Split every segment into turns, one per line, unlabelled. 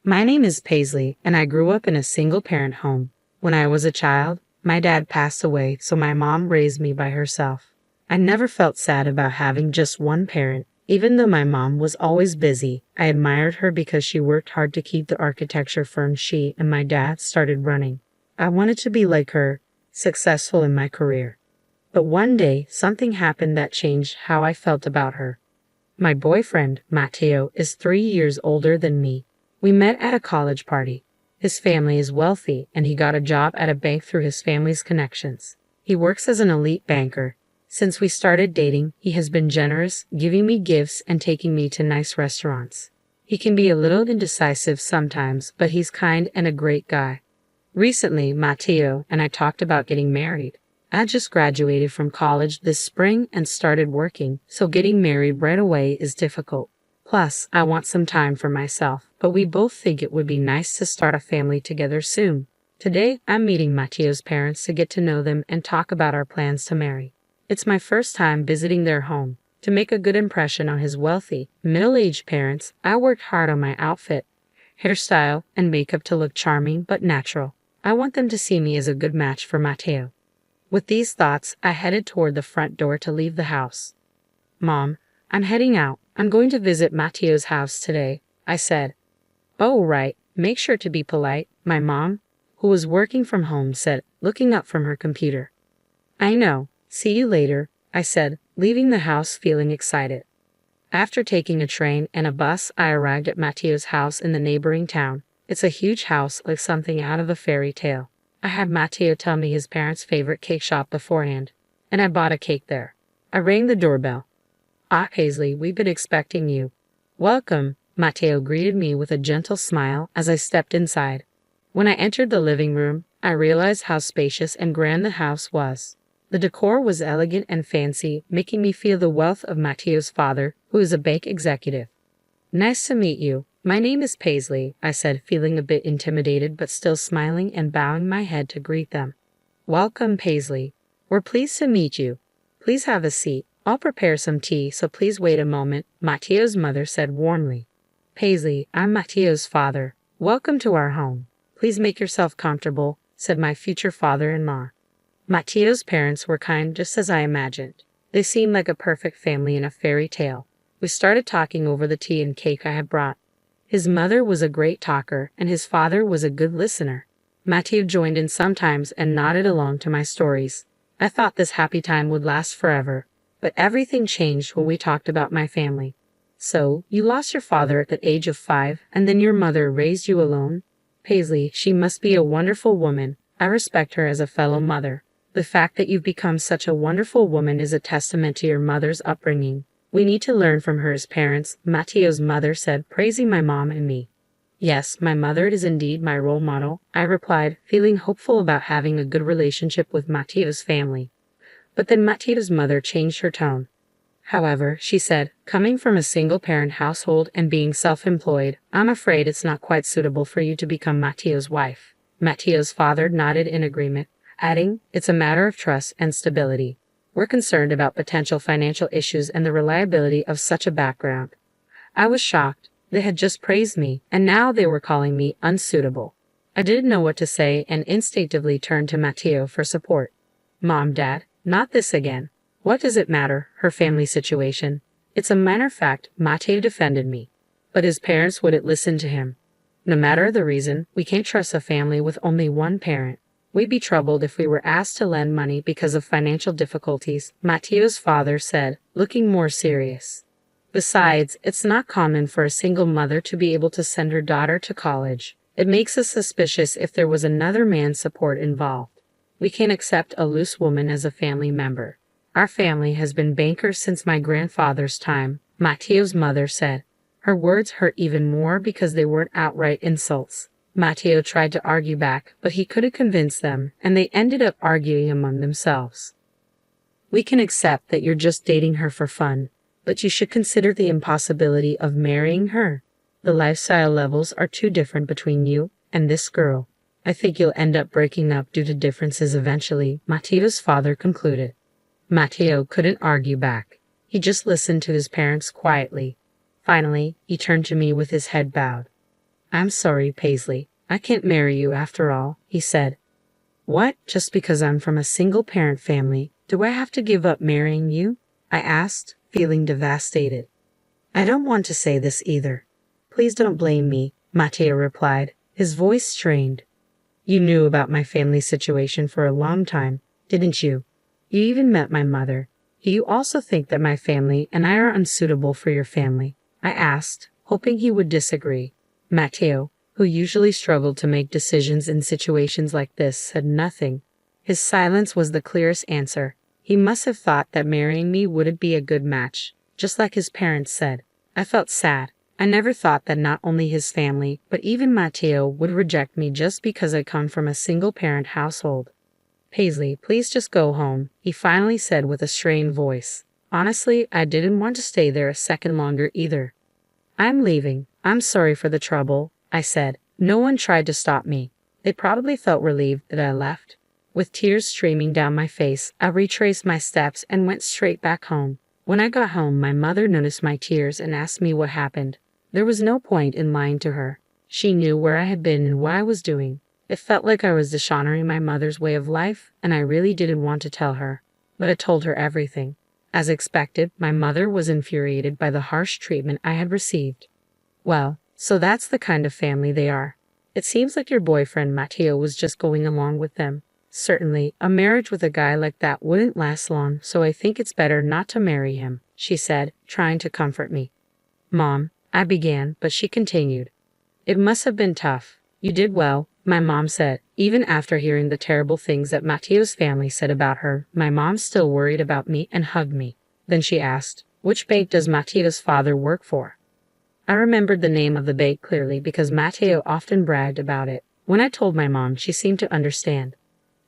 My name is Paisley, and I grew up in a single-parent home. When I was a child, my dad passed away, so my mom raised me by herself. I never felt sad about having just one parent. Even though my mom was always busy, I admired her because she worked hard to keep the architecture firm she and my dad started running. I wanted to be like her, successful in my career. But one day, something happened that changed how I felt about her. My boyfriend, Matteo, is 3 years older than me. We met at a college party. His family is wealthy, and he got a job at a bank through his family's connections. He works as an elite banker. Since we started dating, he has been generous, giving me gifts and taking me to nice restaurants. He can be a little indecisive sometimes, but he's kind and a great guy. Recently, Matteo and I talked about getting married. I just graduated from college this spring and started working, so getting married right away is difficult. Plus, I want some time for myself, but we both think it would be nice to start a family together soon. Today, I'm meeting Matteo's parents to get to know them and talk about our plans to marry. It's my first time visiting their home. To make a good impression on his wealthy, middle-aged parents, I worked hard on my outfit, hairstyle, and makeup to look charming but natural. I want them to see me as a good match for Matteo. With these thoughts, I headed toward the front door to leave the house. "Mom, I'm heading out. I'm going to visit Matteo's house today," I said. "Oh, right. Make sure to be polite," my mom, who was working from home, said, looking up from her computer. "I know. See you later," I said, leaving the house feeling excited. After taking a train and a bus, I arrived at Matteo's house in the neighboring town. It's a huge house like something out of a fairy tale. I had Matteo tell me his parents' favorite cake shop beforehand, and I bought a cake there. I rang the doorbell. "Ah, Paisley, we've been expecting you." "Welcome," Matteo greeted me with a gentle smile as I stepped inside. When I entered the living room, I realized how spacious and grand the house was. The decor was elegant and fancy, making me feel the wealth of Matteo's father, who is a bank executive. "Nice to meet you. My name is Paisley," I said, feeling a bit intimidated but still smiling and bowing my head to greet them. "Welcome, Paisley. We're pleased to meet you. Please have a seat. I'll prepare some tea, so please wait a moment," Matteo's mother said warmly. "Paisley, I'm Matteo's father. Welcome to our home. Please make yourself comfortable," said my future father-in-law. Matteo's parents were kind just as I imagined. They seemed like a perfect family in a fairy tale. We started talking over the tea and cake I had brought. His mother was a great talker, and his father was a good listener. Matteo joined in sometimes and nodded along to my stories. I thought this happy time would last forever, but everything changed when we talked about my family. "So, you lost your father at the age of 5, and then your mother raised you alone?" "Paisley, she must be a wonderful woman. I respect her as a fellow mother. The fact that you've become such a wonderful woman is a testament to your mother's upbringing. We need to learn from her as parents," Matteo's mother said, praising my mom and me. "Yes, my mother is indeed my role model," I replied, feeling hopeful about having a good relationship with Matteo's family. But then Matteo's mother changed her tone. "However," she said, "coming from a single-parent household and being self-employed, I'm afraid it's not quite suitable for you to become Matteo's wife." Matteo's father nodded in agreement, adding, "It's a matter of trust and stability. We're concerned about potential financial issues and the reliability of such a background." I was shocked. They had just praised me, and now they were calling me unsuitable. I didn't know what to say and instinctively turned to Matteo for support. "Mom, Dad, not this again. What does it matter, her family situation? It's a minor fact," Matteo defended me. But his parents wouldn't listen to him. "No matter the reason, we can't trust a family with only one parent. We'd be troubled if we were asked to lend money because of financial difficulties," Matteo's father said, looking more serious. "Besides, it's not common for a single mother to be able to send her daughter to college. It makes us suspicious if there was another man's support involved. We can't accept a loose woman as a family member. Our family has been bankers since my grandfather's time," Matteo's mother said. Her words hurt even more because they weren't outright insults. Matteo tried to argue back, but he couldn't convince them, and they ended up arguing among themselves. "We can accept that you're just dating her for fun, but you should consider the impossibility of marrying her. The lifestyle levels are too different between you and this girl. I think you'll end up breaking up due to differences eventually," Matteo's father concluded. Matteo couldn't argue back. He just listened to his parents quietly. Finally, he turned to me with his head bowed. I'm sorry, Paisley. I can't marry you after all, he said. What? Just because I'm from a single-parent family, do I have to give up marrying you? I asked, feeling devastated. I don't want to say this either. Please don't blame me, Matteo replied, his voice strained. You knew about my family situation for a long time, didn't you? You even met my mother. Do you also think that my family and I are unsuitable for your family? I asked, hoping he would disagree. Matteo, who usually struggled to make decisions in situations like this, said nothing. His silence was the clearest answer. He must have thought that marrying me wouldn't be a good match, just like his parents said. I felt sad. I never thought that not only his family, but even Matteo would reject me just because I come from a single-parent household. Paisley, please just go home, he finally said with a strained voice. Honestly, I didn't want to stay there a second longer either. I'm leaving. I'm sorry for the trouble, I said. No one tried to stop me. They probably felt relieved that I left. With tears streaming down my face, I retraced my steps and went straight back home. When I got home, my mother noticed my tears and asked me what happened. There was no point in lying to her. She knew where I had been and what I was doing. It felt like I was dishonoring my mother's way of life, and I really didn't want to tell her. But I told her everything. As expected, my mother was infuriated by the harsh treatment I had received. Well, so that's the kind of family they are. It seems like your boyfriend Matteo was just going along with them. Certainly, a marriage with a guy like that wouldn't last long, so I think it's better not to marry him, she said, trying to comfort me. Mom, I began, but she continued. It must have been tough. You did well, my mom said. Even after hearing the terrible things that Matteo's family said about her, my mom still worried about me and hugged me. Then she asked, which bank does Matteo's father work for? I remembered the name of the bank clearly because Matteo often bragged about it. When I told my mom, she seemed to understand.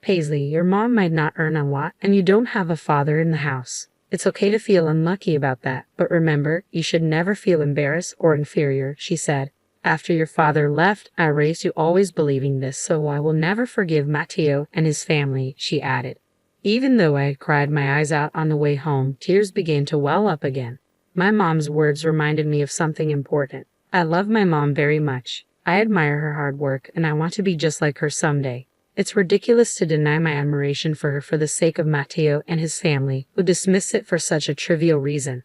Paisley, your mom might not earn a lot, and you don't have a father in the house. It's okay to feel unlucky about that, but remember, you should never feel embarrassed or inferior, she said. After your father left, I raised you always believing this, so I will never forgive Matteo and his family, she added. Even though I had cried my eyes out on the way home, tears began to well up again. My mom's words reminded me of something important. I love my mom very much. I admire her hard work, and I want to be just like her someday. It's ridiculous to deny my admiration for her for the sake of Matteo and his family, who dismiss it for such a trivial reason.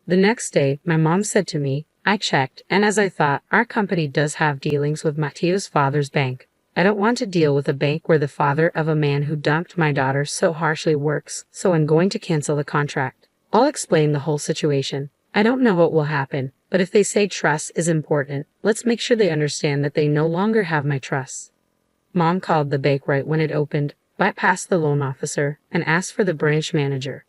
The next day, my mom said to me, I checked, and as I thought, our company does have dealings with Matteo's father's bank. I don't want to deal with a bank where the father of a man who dumped my daughter so harshly works, so I'm going to cancel the contract. I'll explain the whole situation. I don't know what will happen, but if they say trust is important, let's make sure they understand that they no longer have my trust. Mom called the bank right when it opened, bypassed the loan officer, and asked for the branch manager.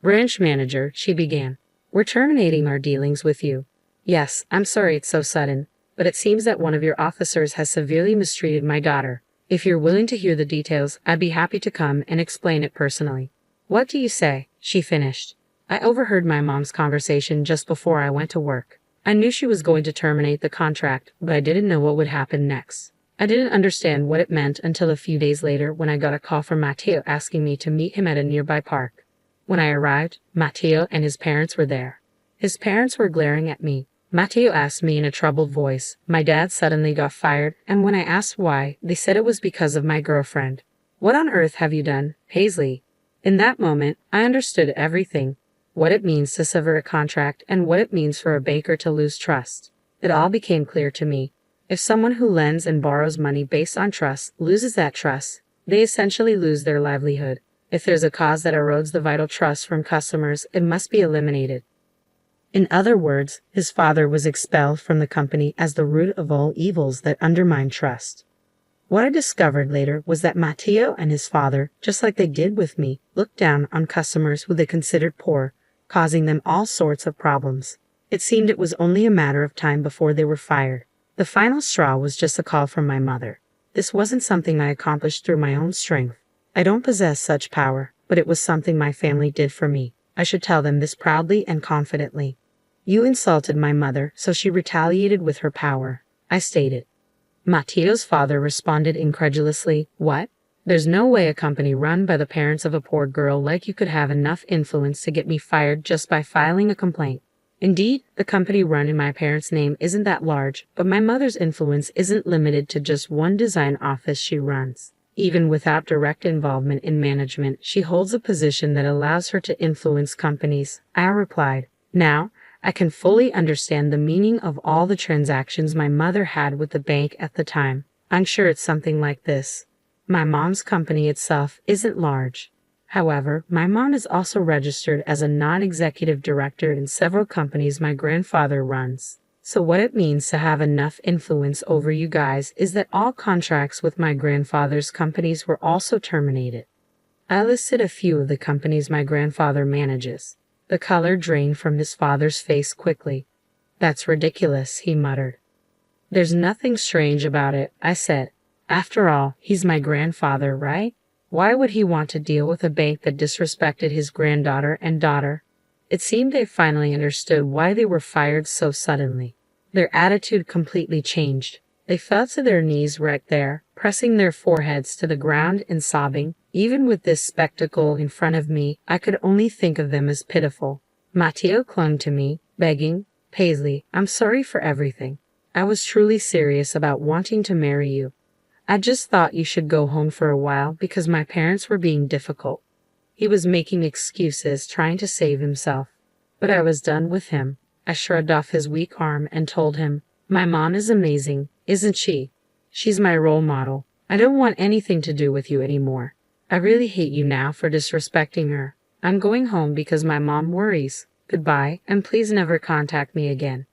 Branch manager, she began. We're terminating our dealings with you. Yes, I'm sorry it's so sudden, but it seems that one of your officers has severely mistreated my daughter. If you're willing to hear the details, I'd be happy to come and explain it personally. What do you say? She finished. I overheard my mom's conversation just before I went to work. I knew she was going to terminate the contract, but I didn't know what would happen next. I didn't understand what it meant until a few days later when I got a call from Matteo asking me to meet him at a nearby park. When I arrived, Matteo and his parents were there. His parents were glaring at me. Matteo asked me in a troubled voice. My dad suddenly got fired, and when I asked why, they said it was because of my girlfriend. What on earth have you done, Paisley? In that moment, I understood everything. What it means to sever a contract and what it means for a banker to lose trust. It all became clear to me. If someone who lends and borrows money based on trust loses that trust, they essentially lose their livelihood. If there's a cause that erodes the vital trust from customers, it must be eliminated. In other words, his father was expelled from the company as the root of all evils that undermine trust. What I discovered later was that Matteo and his father, just like they did with me, looked down on customers who they considered poor, causing them all sorts of problems. It seemed it was only a matter of time before they were fired. The final straw was just a call from my mother. This wasn't something I accomplished through my own strength. I don't possess such power, but it was something my family did for me. I should tell them this proudly and confidently. You insulted my mother, so she retaliated with her power, I stated. Matteo's father responded incredulously, What? There's no way a company run by the parents of a poor girl like you could have enough influence to get me fired just by filing a complaint. Indeed, the company run in my parents' name isn't that large, but my mother's influence isn't limited to just one design office she runs. Even without direct involvement in management, she holds a position that allows her to influence companies. I replied, now, I can fully understand the meaning of all the transactions my mother had with the bank at the time. I'm sure it's something like this. My mom's company itself isn't large. However, my mom is also registered as a non-executive director in several companies my grandfather runs. So what it means to have enough influence over you guys is that all contracts with my grandfather's companies were also terminated. I listed a few of the companies my grandfather manages. The color drained from his father's face quickly. That's ridiculous, he muttered. There's nothing strange about it, I said. After all, he's my grandfather, right? Why would he want to deal with a bank that disrespected his granddaughter and daughter? It seemed they finally understood why they were fired so suddenly. Their attitude completely changed. They fell to their knees right there, pressing their foreheads to the ground and sobbing. Even with this spectacle in front of me, I could only think of them as pitiful. Matteo clung to me, begging, Paisley, I'm sorry for everything. I was truly serious about wanting to marry you. I just thought you should go home for a while because my parents were being difficult. He was making excuses, trying to save himself. But I was done with him. I shrugged off his weak arm and told him, my mom is amazing, isn't she? She's my role model. I don't want anything to do with you anymore. I really hate you now for disrespecting her. I'm going home because my mom worries. Goodbye, and please never contact me again.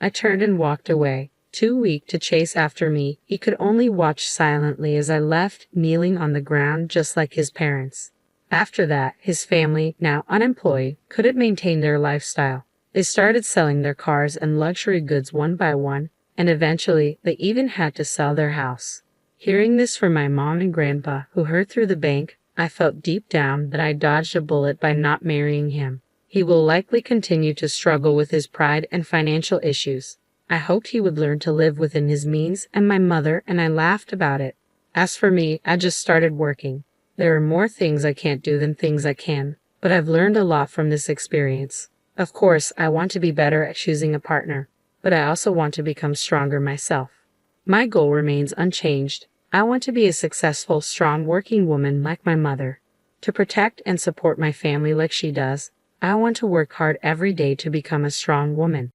I turned and walked away. Too weak to chase after me, he could only watch silently as I left, kneeling on the ground just like his parents. After that, his family, now unemployed, couldn't maintain their lifestyle. They started selling their cars and luxury goods one by one, and eventually they even had to sell their house. Hearing this from my mom and grandpa, who heard through the bank, I felt deep down that I dodged a bullet by not marrying him. He will likely continue to struggle with his pride and financial issues. I hoped he would learn to live within his means, and my mother and I laughed about it. As for me, I just started working. There are more things I can't do than things I can, but I've learned a lot from this experience. Of course, I want to be better at choosing a partner, but I also want to become stronger myself. My goal remains unchanged. I want to be a successful, strong working woman like my mother. To protect and support my family like she does, I want to work hard every day to become a strong woman.